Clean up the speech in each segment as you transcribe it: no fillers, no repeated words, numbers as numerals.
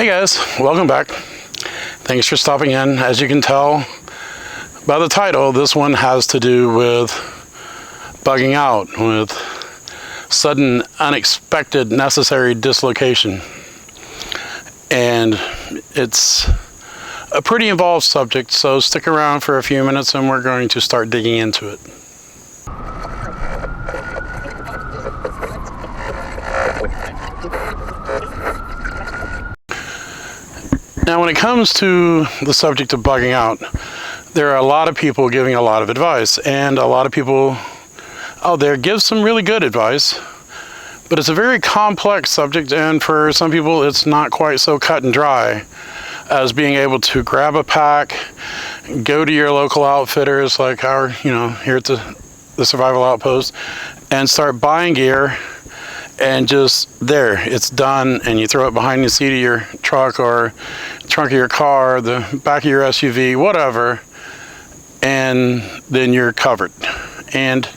Hey guys, welcome back. Thanks for stopping in. As you can tell by the title, this one has to do with bugging out, with sudden, unexpected, necessary dislocation. And it's a pretty involved subject, so stick around for a few minutes and we're going to start digging into it. Now, when it comes to the subject of bugging out, there are a lot of people giving a lot of advice, and a lot of people out there give some really good advice, but it's a very complex subject, and for some people it's not quite so cut and dry as being able to grab a pack, go to your local outfitters like our, here at the Survival Outpost, and start buying gear. And just there, it's done, and you throw it behind the seat of your truck or trunk of your car, the back of your SUV, whatever, and then you're covered. And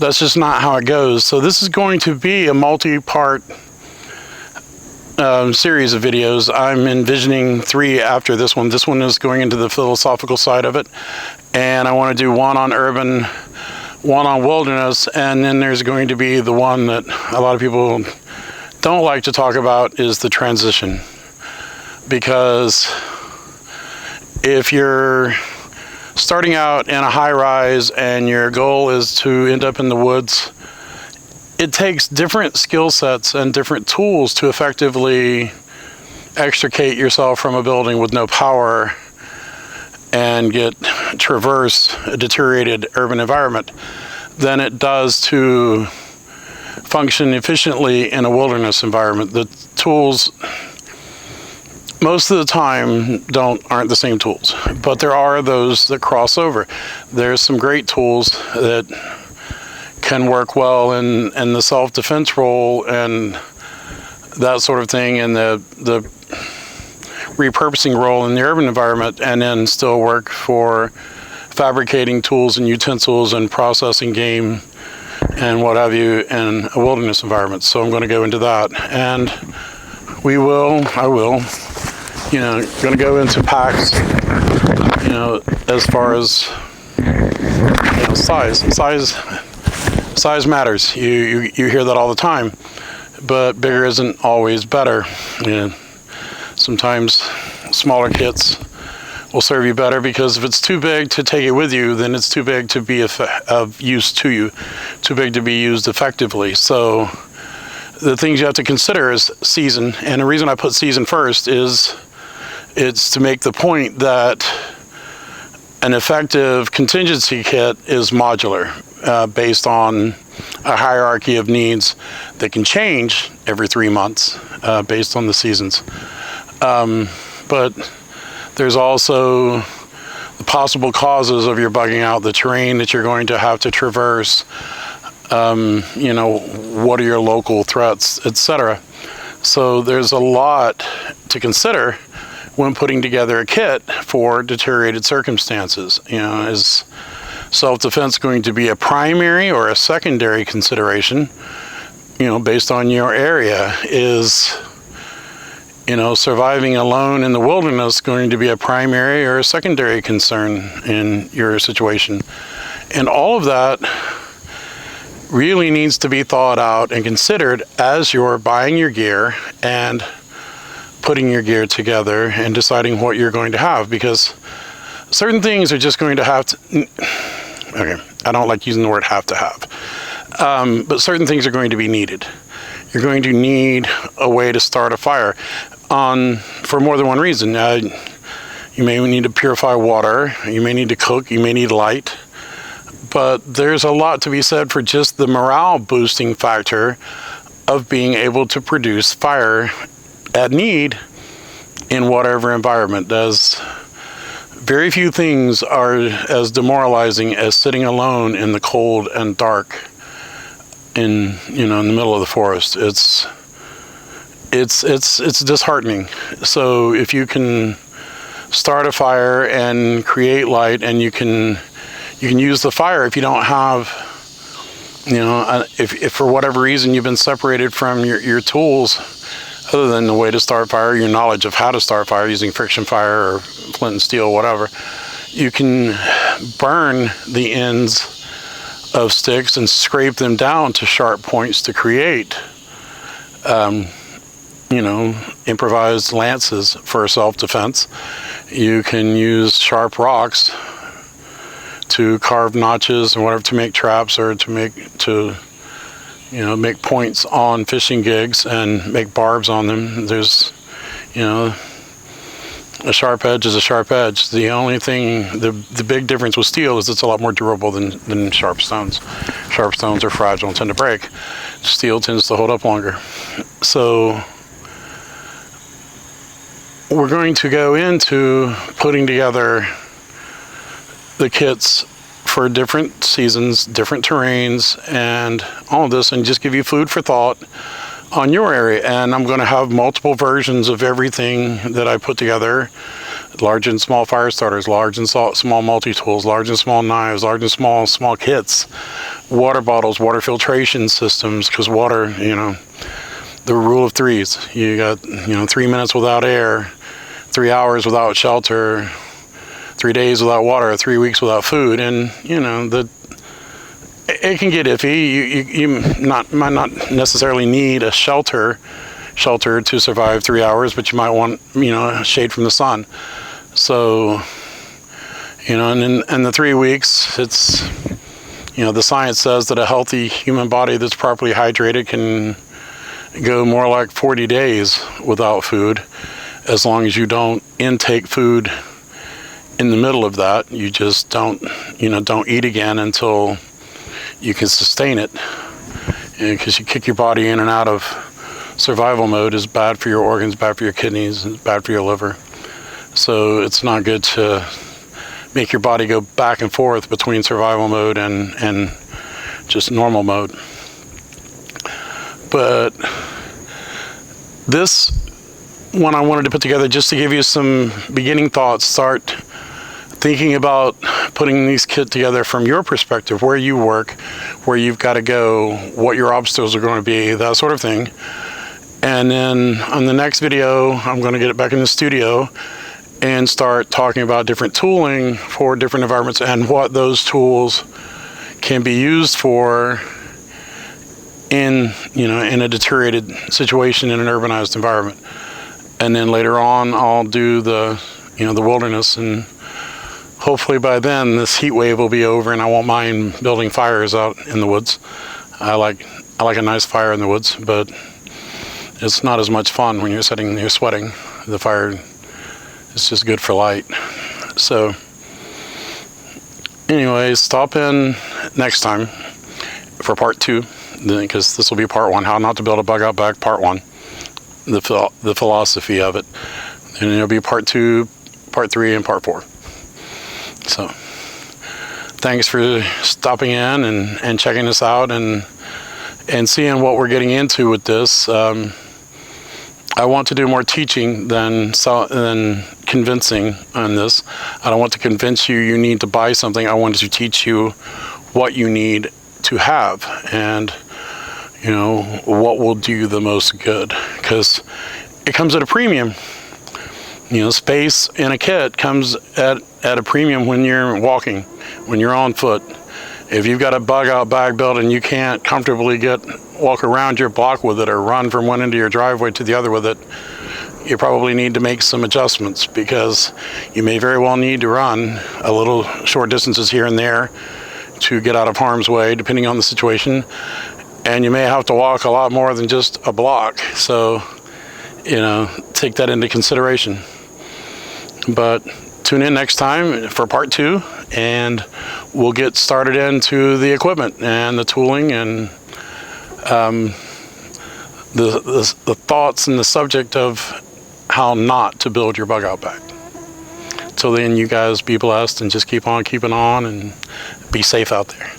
that's just not how it goes. So this is going to be a multi-part series of videos. I'm envisioning 3 after this one. This one is going into the philosophical side of it, and I want to do one on urban, one on wilderness, and then there's going to be the one that a lot of people don't like to talk about, is the transition. Because if you're starting out in a high-rise and your goal is to end up in the woods, it takes different skill sets and different tools to effectively extricate yourself from a building with no power and traverse a deteriorated urban environment than it does to function efficiently in a wilderness environment. The tools, most of the time, aren't the same tools, but there are those that cross over. There's some great tools that can work well in the self-defense role and that sort of thing, and the repurposing role in the urban environment, and then still work for fabricating tools and utensils and processing game and what have you in a wilderness environment. So I'm going to go into that, and I will, going to go into packs, as far as, size matters. You hear that all the time, but bigger isn't always better. Sometimes smaller kits will serve you better, because if it's too big to take it with you, then it's too big to be of use to you, too big to be used effectively. So the things you have to consider is season, and the reason I put season first is it's to make the point that an effective contingency kit is modular, based on a hierarchy of needs that can change every 3 months based on the seasons. But there's also the possible causes of your bugging out, the terrain that you're going to have to traverse, what are your local threats, etc. So there's a lot to consider when putting together a kit for deteriorated circumstances. Is self-defense going to be a primary or a secondary consideration, based on your area? Is surviving alone in the wilderness going to be a primary or a secondary concern in your situation? And all of that really needs to be thought out and considered as you're buying your gear and putting your gear together and deciding what you're going to have, because certain things are just going to have to, I don't like using the word have to have, but certain things are going to be needed. You're going to need a way to start a fire for more than one reason. You may need to purify water, you may need to cook, you may need light, but there's a lot to be said for just the morale boosting factor of being able to produce fire at need in whatever environment. Very few things are as demoralizing as sitting alone in the cold and dark in the middle of the forest. It's disheartening. So if you can start a fire and create light, and you can use the fire, if you don't have, if for whatever reason you've been separated from your tools other than the way to start fire, your knowledge of how to start fire using friction fire or flint and steel, whatever, you can burn the ends of sticks and scrape them down to sharp points to create, improvised lances for self-defense. You can use sharp rocks to carve notches or whatever to make traps, or to make points on fishing gigs and make barbs on them. There's, a sharp edge is a sharp edge. The only thing, the big difference with steel is it's a lot more durable than sharp stones. Sharp stones are fragile and tend to break. Steel tends to hold up longer. So we're going to go into putting together the kits for different seasons, different terrains, and all of this, and just give you food for thought on your area. And I'm going to have multiple versions of everything that I put together: large and small fire starters, large and small multi-tools, large and small knives, large and small kits, water bottles, water filtration systems, because water, the rule of threes. You got 3 minutes without air, 3 hours without shelter, 3 days without water, 3 weeks without food, and it can get iffy. You might not necessarily need a shelter to survive 3 hours, but you might want shade from the sun. So and in the 3 weeks, it's the science says that a healthy human body that's properly hydrated can go more like 40 days without food, as long as you don't intake food in the middle of that. You just don't eat again until you can sustain it, because you kick your body in and out of survival mode is bad for your organs, bad for your kidneys, and bad for your liver. So it's not good to make your body go back and forth between survival mode and just normal mode. But this one I wanted to put together just to give you some beginning thoughts. Start thinking about putting these kits together from your perspective, where you work, where you've got to go, what your obstacles are going to be, that sort of thing. And then on the next video, I'm going to get it back in the studio and start talking about different tooling for different environments and what those tools can be used for in a deteriorated situation in an urbanized environment. And then later on, I'll do the wilderness, and hopefully by then this heat wave will be over and I won't mind building fires out in the woods. I like a nice fire in the woods, but it's not as much fun when you're sitting there sweating. The fire is just good for light. So anyways, stop in next time for part 2, because this will be part 1, how not to build a bug out bag, part 1, the philosophy of it. And it'll be part 2, part 3, and part 4. So thanks for stopping in and checking this out and seeing what we're getting into with this. I want to do more teaching than convincing on this. I don't want to convince you need to buy something. I want to teach you what you need to have, and what will do you the most good, because it comes at a premium. Space in a kit comes at a premium when you're walking, when you're on foot. If you've got a bug out bag built and you can't comfortably walk around your block with it or run from one end of your driveway to the other with it, you probably need to make some adjustments, because you may very well need to run a little short distances here and there to get out of harm's way, depending on the situation. And you may have to walk a lot more than just a block. So, take that into consideration. But tune in next time for part 2, and we'll get started into the equipment and the tooling and the thoughts and the subject of how not to build your bug out bag. Till then, you guys be blessed and just keep on keeping on and be safe out there.